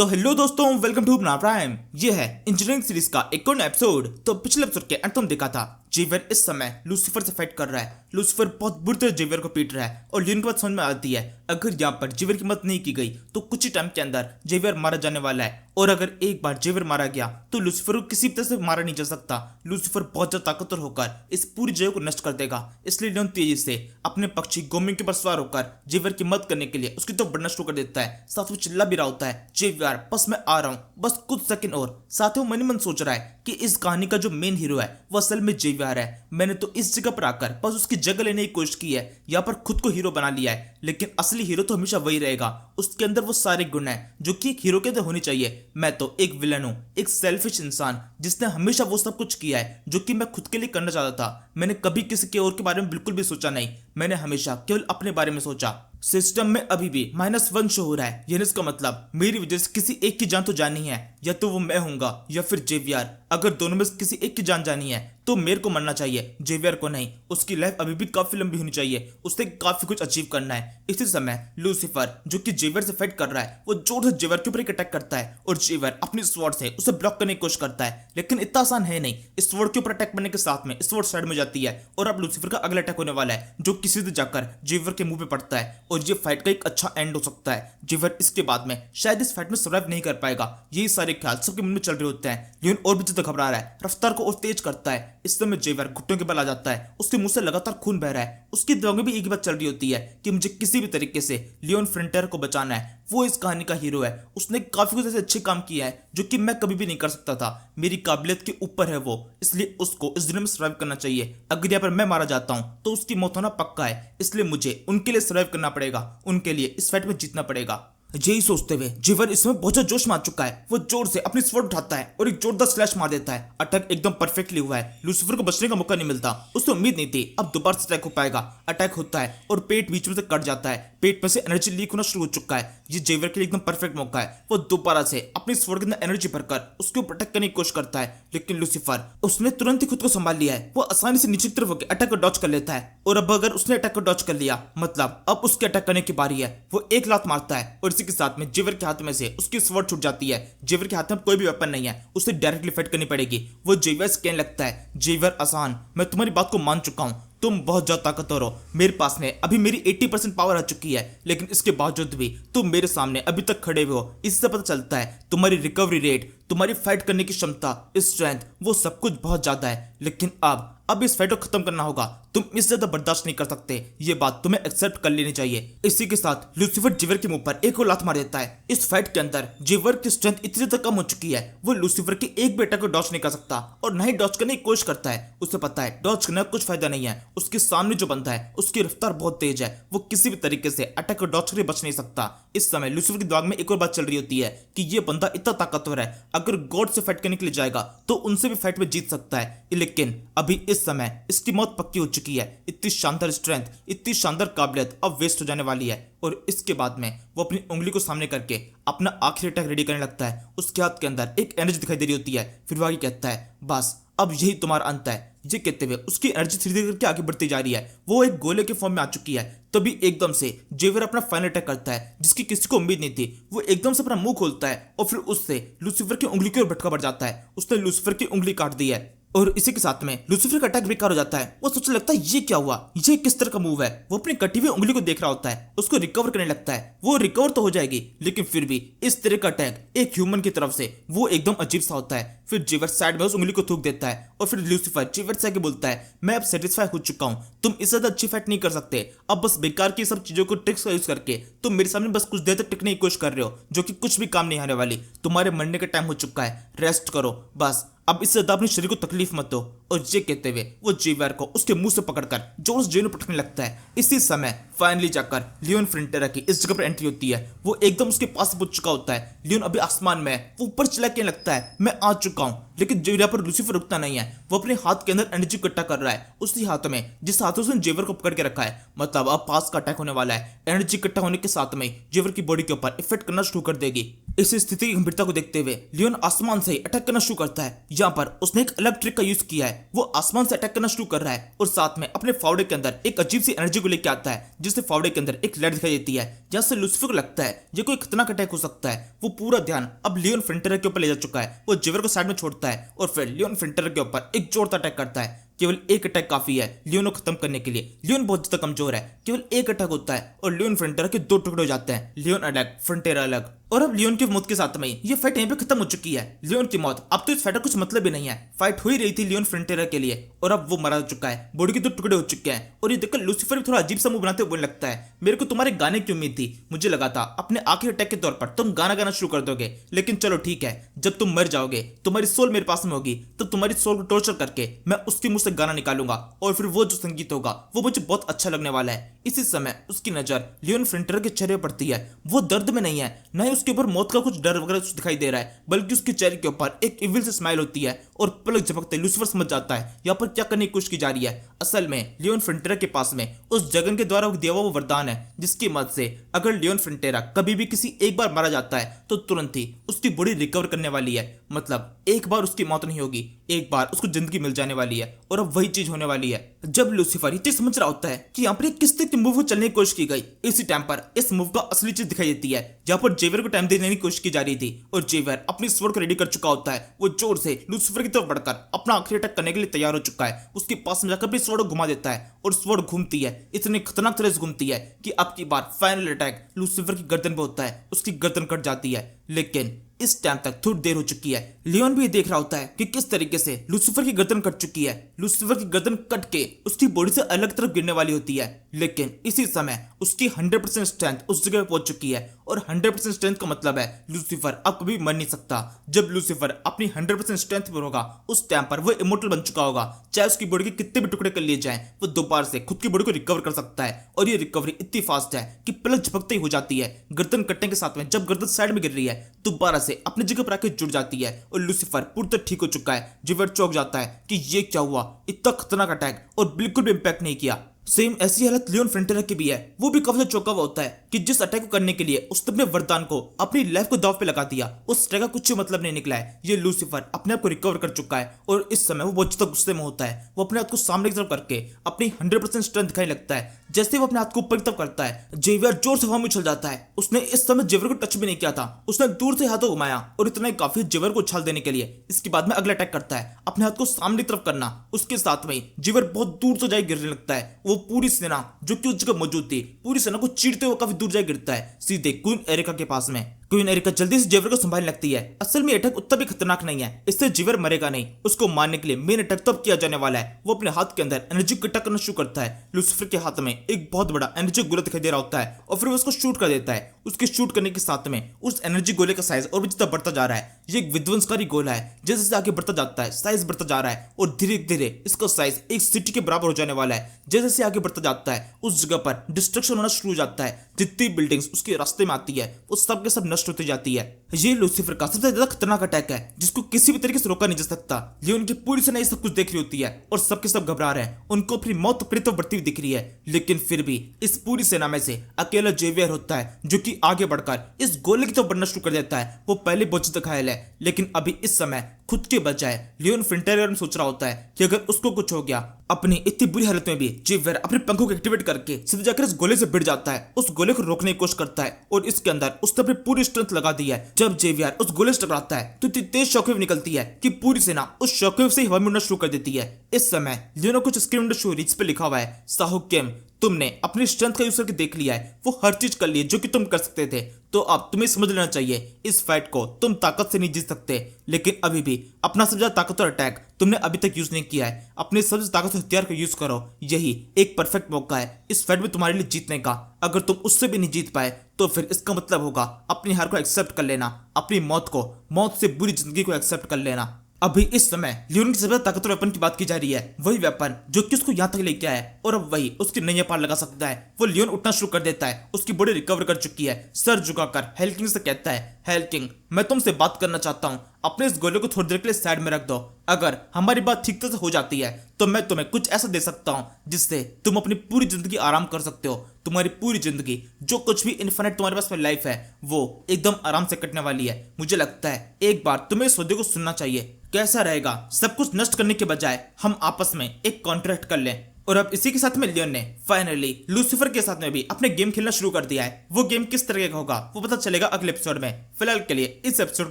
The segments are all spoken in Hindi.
तो हेलो दोस्तों, वेलकम टू अपना प्राइम। ये है इंजीनियरिंग सीरीज का एक और एपिसोड। तो पिछले एपिसोड के अंत में देखा था जेवियर इस समय लूसीफर से फाइट कर रहा है। लूसीफर बहुत बुरी तरह जेवियर को पीट रहा है और लियोन की बात समझ में आती है, अगर यहाँ पर जेवियर की मदद नहीं की गई तो कुछ ही टाइम के अंदर जेवियर मारा जाने वाला है। और अगर एक बार जेवियर मारा गया तो लूसीफर को किसी भी तरह से मारा नहीं जा सकता। लूसीफर बहुत ज्यादा ताकतवर होकर इस पूरी जगह को नष्ट कर देगा। इसलिए लियोन तेजी से अपने पक्षी गोमिंग के पर सवार होकर जेवियर की मदद करने के लिए उसकी तो बढ़ना शुरू कर देता है। साथ में चिल्ला भी रहा होता है, जेवियर बस मैं आ रहा हूँ, बस कुछ सेकंड और। साथ ही वो मन ही मन सोच रहा है कि इस कहानी का जो मेन हीरो है वो असल में जेवियर है। मैंने तो इस जगह पर आकर बस उसकी जगह लेने की कोशिश की है, यहाँ पर खुद को हीरो बना लिया है, लेकिन असली हीरो तो हमेशा वही रहेगा। उसके अंदर वो सारे गुण हैं जो कि एक हीरो के अंदर होने चाहिए। मैं तो एक विलन हूँ, एक सेल्फिश इंसान जिसने हमेशा वो सब कुछ किया है जो कि मैं खुद के लिए करना चाहता था। मैंने कभी किसी के और के बारे में बिल्कुल भी सोचा नहीं, मैंने हमेशा केवल अपने बारे में सोचा। सिस्टम में अभी भी -1 शो हो रहा है, यानी इसका मतलब मेरी वजह से किसी एक की जान तो जानी है, या तो वो मैं होऊंगा या फिर जेवियर। अगर दोनों में से किसी एक की जान जानी है तो मेरे को मरना चाहिए, जेवियर को नहीं। उसकी लाइफ अभी भी काफी लंबी होनी चाहिए, उसे काफी कुछ अचीव करना है। इसी समय लूसीफर जो कि जेवियर से फाइट कर रहा है वो जोर से जेवियर के ऊपर एक अटैक करता है और जेवियर अपनी स्वॉर्ड से उसे ब्लॉक करने की कोशिश करता है, लेकिन इतना आसान है नहीं। इस स्वॉर्ड के ऊपर अटैक करने के साथ में स्वॉर्ड साइड में जाती है और अब लूसीफर का अगला अटैक होने वाला है जो किसी से जाकर जेवियर के मुंह पे पड़ता है और ये फाइट का एक अच्छा एंड हो सकता है। जेवियर इसके बाद में शायद इस फाइट में सर्वाइव नहीं कर पाएगा। यही सारे ख्याल सबके मन में चल रहे होते हैं। लियोन और भी ज्यादा घबरा रहा है, रफ्तार को और तेज करता है। इस समय जेवियर घुटनों के बल आ जाता है, उसके मुंह से लगातार खून बह रहा है। उसकी दिमाग में भी एक ही बात चल रही होती है कि मुझे किसी भी तरीके से लियोन फ्रंटियर को बचाना है। वो इस कहानी का हीरो है, उसने काफी कुछ ऐसे अच्छे काम किया है जो कि मैं कभी भी नहीं कर सकता था। मेरी काबिलियत के ऊपर है वो, इसलिए उसको इस दुनिया में सर्वाइव करना चाहिए। अगर यहाँ पर मैं मारा जाता हूँ तो उसकी मौत होना पक्का है, इसलिए मुझे उनके लिए सर्वाइव करना पड़ेगा, उनके लिए इस फाइट में जीतना पड़ेगा। यही सोचते हुए जेवियर इसमें बहुत ज्यादा जोश में आ चुका है। वो जोर से अपनी स्वॉर्ड उठाता है और एक जोरदार स्लैश मार देता है। अटैक एकदम परफेक्टली हुआ है, लूसीफर को बचने का मौका नहीं मिलता। उसे उम्मीद नहीं थी अब दोबारा से अटैक हो पाएगा। अटैक होता है और पेट बीच में से कट जाता है, पेट में से एनर्जी लीक होना शुरू हो चुका है। ये जेवियर के लिए एकदम परफेक्ट मौका है। वो दोबारा से अपनी स्वॉर्ड के अंदर एनर्जी भरकर उसके ऊपर अटैक करने की कोशिश करता है, लेकिन लूसीफर उसने तुरंत ही खुद को संभाल लिया है। वो आसानी से नीचे की तरफ होकर अटैक को डॉच कर लेता है और अब अगर उसने अटैक को डॉच कर लिया मतलब अब उसके अटैक करने की बारी है। वो एक लात मारता है और इसी के साथ में जेवियर के हाथ में से उसकी स्वॉर्ड छूट जाती है। जेवियर के हाथ में कोई भी वेपन नहीं है, उसे डायरेक्टली फाइट करनी पड़ेगी। वो जेवियर से कहने लगता है, जेवियर आसान, मैं तुम्हारी बात को मान चुका हूं, तुम बहुत ज्यादा ताकतवर हो। मेरे पास में अभी मेरी 80% पावर आ चुकी है, लेकिन इसके बावजूद भी तुम मेरे सामने अभी तक खड़े हुए हो। इससे पता चलता है तुम्हारी रिकवरी रेट, तुम्हारी फाइट करने की क्षमता, स्ट्रेंथ, वो सब कुछ बहुत ज्यादा है। लेकिन अब इस फाइट को खत्म करना होगा, तुम इससे ज्यादा बर्दाश्त नहीं कर सकते। ये बात तुम्हें एक्सेप्ट कर लेनी चाहिए। इसी के साथ लूसीफर जेवियर के मुंह पर एक और लात मार देता है। इस फाइट के अंदर जेवियर की स्ट्रेंथ इतनी ज्यादा कम हो चुकी है, वो लूसीफर के एक भी अटैक को डॉच नहीं कर सकता और न ही डॉच करने की कोशिश करता है। उसे पता है डॉच करने का कुछ फायदा नहीं है। उसके सामने जो बंदा है उसकी रफ्तार बहुत तेज है, वो किसी भी तरीके से अटैक को डॉच करके बच नहीं सकता। इस समय लूसीफर के दिमाग में एक और बात चल रही होती है कि ये बंदा इतना ताकतवर है, अगर गॉड से फाइट करने के लिए जाएगा तो उनसे भी फाइट में जीत सकता है। लेकिन अभी इस समय इसकी मौत पक्की हो चुकी है। इतनी शानदार स्ट्रेंथ, इतनी शानदार काबिलियत अब वेस्ट हो जाने वाली है। और इसके बाद में वो अपनी उंगली को सामने करके अपना आखिरी अटैक रेडी करने लगता है। उसके हाथ के अंदर एक एनर्जी दिखाई दे रही होती है। फिर वो आगे कहता है, बस अब यही तुम्हारा अंत है। ये कहते हुए उसकी एनर्जी धीरे धीरे करके आगे बढ़ती जा रही है। वो एक गोले के फॉर्म में आ चुकी है। तभी एकदम से जेवियर अपना फाइनल अटैक करता है जिसकी किसी को उम्मीद नहीं थी। वो एकदम से अपना मुंह खोलता है और फिर उससे लूसीफर की उंगली की ओर भटका बढ़ जाता है। उसने लूसीफर की उंगली काट दी है और इसी के साथ में लूसीफर का अटैक बेकार हो जाता है। वो सोचने लगता है ये क्या हुआ, ये किस तरह का मूव है। वो अपनी कटी हुई उंगली को देख रहा होता है, उसको रिकवर करने लगता है। वो रिकवर तो हो जाएगी, लेकिन फिर भी इस तरह का अटैक एक ह्यूमन की तरफ से वो एकदम अजीब सा होता है। फिर जेवियर साइड में उस उंगली को थूक देता है और फिर लूसीफर जेवियर से आके बोलता है, मैं अब सेटिस्फाई हो चुका हूँ, तुम इससे ज्यादा अच्छी फाइट नहीं कर सकते। अब बस बेकार की सब चीजों को ट्रिक्स का यूज करके तुम मेरे सामने बस कुछ देर तक टिकने की कोशिश कर रहे हो, जो कि कुछ भी काम नहीं आने वाली। तुम्हारे मरने का टाइम हो चुका है, रेस्ट करो बस, अब इससे ज्यादा अपने शरीर को तकलीफ मत दो। और ये कहते हुए वो जेवियर को उसके मुंह से पकड़कर जोर से जेल में पटकने लगता है। इसी समय फाइनली जाकर लियोन फ्रंटियर की इस जगह पर एंट्री होती है। वो एकदम उसके पास पहुंच चुका होता है। लियोन अभी आसमान में है, वो ऊपर चला के लगता है मैं आ चुका हूँ, लेकिन जेवियर पर लूसीफर रुकता नहीं है। वो अपने हाथ के अंदर एनर्जी इकट्ठा कर रहा है, उसी हाथ में जिस हाथों से जेवियर को पकड़ के रखा है। मतलब अब पास का अटैक होने वाला है। एनर्जी इकट्ठा होने के साथ में जेवियर की बॉडी के ऊपर इफेक्ट करना शुरू कर देगी। इस स्थिति की गंभीरता को देखते हुए लियोन आसमान से अटैक करना शुरू करता है। यहाँ पर उसने एक अलग ट्रिक का यूज किया है। वो आसमान से अटैक करना शुरू कर रहा है और साथ में अपने फावड़े के अंदर एक अजीब सी एनर्जी को लेकर आता है, जिससे फावड़े के अंदर एक लाइट दिखाई देती है, जहां से लूसीफर को लगता है ये कोई खतरनाक अटैक हो सकता है। वो पूरा ध्यान अब लियोन फ्रंटियर के ऊपर ले जा चुका है। वो जेवर को साइड में छोड़ता है और फिर लियोन फ्रंटियर के ऊपर एक जोरदार अटैक करता है। केवल एक अटैक काफी है लियोन को खत्म करने के लिए। लियोन बहुत ज्यादा कमजोर है, केवल एक अटैक होता है और लियोन फ्रंटियर के दो टुकड़े हो जाते हैं, लियोन अलग फ्रंटियर अलग। और अब लियोन की मौत के साथ में ये फाइट यहीं पे खत्म हो चुकी है। लियोन की मौत अब तो इस फाइट का कुछ मतलब ही नहीं है। फाइट हो ही रही थी लियोन फ्रंटियर के लिए और अब वो मारा जा चुका है, बॉडी के दो टुकड़े हो चुके हैं। और ये देखकर लूसीफर भी थोड़ा अजीब सा मुंह बनाते हुए लगता है, मेरे को तुम्हारे गाने की उम्मीद थी, मुझे लगा था अपने आखिरी अटैक के तौर पर तुम गाना गाना शुरू कर दोगे, लेकिन चलो ठीक है, जब तुम मर जाओगे तुम्हारी सोल मेरे पास में होगी, तो तुम्हारी सोल को टॉर्चर करके मैं उसके मुंह से गाना निकालूंगा और फिर वो जो संगीत होगा वो मुझे बहुत अच्छा लगने वाला है। इसी समय उसकी नजर लियोन फ्रंटियर के चेहरे पर पड़ती है। वो दर्द में नहीं है, न ही उसके ऊपर मौत का कुछ डर वगैरह कुछ दिखाई दे रहा है, बल्कि उसके चेहरे के ऊपर एक इविल से स्माइल होती है और पलक झपकते लूसीफर समझ जाता है यहाँ पर क्या करने की कोशिश की जा रही है। असल में लियोन फ्रंटियर के पास में उस जगन के द्वारा दिया हुआ वो वरदान है, जिसकी मदद से अगर लियोन फ्रंटियर कभी भी किसी एक बार मारा जाता है तो तुरंत ही उसकी बॉडी रिकवर करने वाली है। मतलब एक बार उसकी मौत नहीं होगी, एक बार उसको जिंदगी मिल जाने वाली है। और अब वही चीज होने वाली है। जब लूसीफर ये चीज समझ रहा होता है कि यहाँ पर किस तरह की मूव चलने की कोशिश की गई, इसी टाइम पर इस मूव का असली चीज दिखाई देती है, जहां पर जेवर को टाइम देने की कोशिश की जा रही थी और जेवर अपनी स्वॉर्ड को रेडी कर चुका होता है। वो जोर से लूसीफर की तरफ बढ़कर अपना आखिरी अटैक करने के लिए तैयार हो चुका है। उसके पास में जाकर अपनी स्वॉर्ड को घुमा देता है और स्वॉर्ड घूमती है, इतनी खतरनाक तरह से घूमती है कि अब की बार फाइनल अटैक लूसीफर की गर्दन पे होता है। उसकी गर्दन कट जाती है, लेकिन इस टाइम तक थोड़ी देर हो चुकी है। लियोन भी देख रहा होता है कि किस तरीके से लूसीफर की गर्दन कट चुकी है। लूसीफर की गर्दन कट के उसकी बॉडी से अलग तरफ गिरने वाली होती है, लेकिन इसी समय उसकी 100% स्ट्रेंथ उस जगह पहुंच चुकी है। और 100% स्ट्रेंथ का मतलब है लूसीफर अब कभी मर नहीं सकता। जब लूसीफर अपनी 100% स्ट्रेंथ पर होगा उस टाइम पर वो इमोर्टल बन चुका होगा। चाहे उसकी बॉडी के कितने भी टुकड़े कर लिए जाएं, वो दोबारा से खुद की बॉडी को रिकवर कर सकता है। और ये रिकवरी इतनी फास्ट है कि पलक झपकते ही हो जाती है। गर्दन कटने के साथ में जब गर्दन साइड में गिर रही है दोबारा से अपनी जगह पर आकर जुड़ जाती है और लूसीफर पूरी तरह ठीक हो चुका है। जेवर चौंक जाता है कि ये क्या हुआ, इतना खतरनाक अटैक और बिल्कुल भी इंपैक्ट नहीं किया। सेम ऐसी हालत लियोन फ्रंटियर की भी है। वो भी काफी चौंका हुआ होता है कि जिस अटैक को करने के लिए उसने अपने वरदान को अपनी लाइफ को दांव पे लगा दिया, उस अटैक का कुछ मतलब नहीं निकला है। ये लूसीफर अपने आप को रिकवर कर चुका है और इस समय वो बहुत ज्यादा गुस्से में होता है। वो अपने हाथ को सामने की तरफ करके अपनी 100% स्ट्रेंथ दिखाई लगता है। जैसे वो अपने हाथ को ऊपर की तरफ करता है, जेवियर जोर से हवा में उछल जाता है। उसने इस समय जेवर को टच भी नहीं किया था, उसने दूर से हाथों घुमाया और इतना ही काफी जेवर को उछाल देने के लिए। इसके बाद में अगला अटैक करता है, अपने हाथ को सामने की तरफ करना, उसके साथ में जेवर बहुत दूर से जाए गिरने लगता है। वो पूरी सेना जो कि उस जगह मौजूद थी, पूरी सेना को चीरते हुए काफी दूर जाए गिरता है, सीधे क्वीन एरिका के पास में। क्वीन एरिका जल्दी से जेवर को संभालने लगती है। असल में अटैक उतना भी खतरनाक नहीं है, इससे जेवर मरेगा नहीं। उसको मारने के लिए मेन अटैक तब किया जाने वाला है। वो अपने हाथ के अंदर एनर्जी इकट्ठा करना शुरू करता है। लूसीफर के हाथ में एक बहुत बड़ा एनर्जी गोला दिखाई दे रहा होता है और फिर वो उसको शूट कर देता है। उसके शूट करने के साथ में उस एनर्जी गोले का साइज और भी ज्यादा बढ़ता जा रहा है। ये एक विध्वंसकारी गोला है, जैसे जैसे आगे बढ़ता जाता है साइज बढ़ता जा रहा है और धीरे धीरे इसका साइज एक सिटी के बराबर हो जाने वाला है। जैसे जैसे आगे बढ़ता जाता है उस जगह पर डिस्ट्रक्शन होना शुरू हो जाता है। जितनी बिल्डिंग्स उसके रास्ते में आती है वो सब के सब नष्ट होती जाती है। ये लूसीफर का सबसे ज्यादा खतरनाक अटैक है, जिसको किसी भी तरीके से रोका नहीं जा सकता। लियोन की पूरी सेना ये सब कुछ देख रही होती है और सबके सब घबरा रहे हैं। उनको अपनी मौत अपनी तरफ बढ़ती हुई दिख रही है, लेकिन फिर भी इस पूरी सेना में से अकेला जेवियर होता है जो कि आगे बढ़कर इस गोले की तरफ बढ़ना शुरू कर देता है। वो पहले बहुत ज्यादा घायल है, लेकिन अभी इस समय खुद के बजाय लियोन फ्रंटियर में सोच रहा होता है कि अगर उसको कुछ हो गया, अपनी इतनी बुरी हालत में भी जेवियर अपने पंखों को एक्टिवेट करके सीधे जाकर इस गोले से भिड़ जाता है। उस गोले को रोकने की कोशिश करता है और इसके अंदर उसने अपनी पूरी स्ट्रेंथ लगा दी है। जब जेवियर उस गोले से टकराता है तो इतनी तेज शॉकवेव निकलती है कि पूरी सेना उस शॉकवेव से हवा में उड़ना शुरू कर देती है। इस समय लियोन कुछ स्क्रीन विंडो शो रीच पे लिखा हुआ है, साहुकेम तुमने अपनी स्ट्रेंथ का यूज करके देख लिया है, वो हर चीज कर ली है जो कि तुम कर सकते थे। तो अब तुम्हें समझ लेना चाहिए इस फाइट को तुम ताकत से नहीं जीत सकते, लेकिन अभी भी अपना सबसे ज्यादा ताकतवर अटैक तुमने अभी तक यूज नहीं किया है। अपने सबसे ताकतवर हथियार का यूज करो, यही एक परफेक्ट मौका है इस फाइट में तुम्हारे लिए जीतने का। अगर तुम उससे भी नहीं जीत पाए तो फिर इसका मतलब होगा अपनी हार को एक्सेप्ट कर लेना, अपनी मौत से बुरी जिंदगी को एक्सेप्ट कर लेना। अभी इस समय लियोन की सबसे ताकतवर वेपन की बात की जा रही है, वही वेपन जो कि उसको यहाँ तक लेके आया है और अब वही उसकी नैया पार लगा सकता है। वो लियोन उठना शुरू कर देता है, उसकी बॉडी रिकवर कर चुकी है। सर झुकाकर हेल किंग से कहता है, हेल किंग मैं तुमसे बात करना चाहता हूँ। अपने इस गोले को थोड़ी देर के लिए साइड में रख दो। अगर हमारी बात ठीक तरह से हो जाती है तो मैं तुम्हें कुछ ऐसा दे सकता हूँ जिससे तुम अपनी पूरी जिंदगी आराम कर सकते हो। तुम्हारी पूरी जिंदगी, जो कुछ भी इन्फिनिट तुम्हारे पास में लाइफ है, वो एकदम आराम से कटने वाली है। मुझे लगता है एक बार तुम्हें इस सौदे को सुनना चाहिए। कैसा रहेगा सब कुछ नष्ट करने के बजाय हम आपस में एक कॉन्ट्रैक्ट कर लें। और अब इसी के साथ में लियोन ने फाइनली लूसीफर के साथ में भी अपने गेम खेलना शुरू कर दिया है। वो गेम किस तरह का होगा वो पता चलेगा अगले एपिसोड में। फिलहाल के लिए इस एपिसोड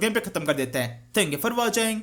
गेम पे खत्म कर देते हैं। Thank you for watching.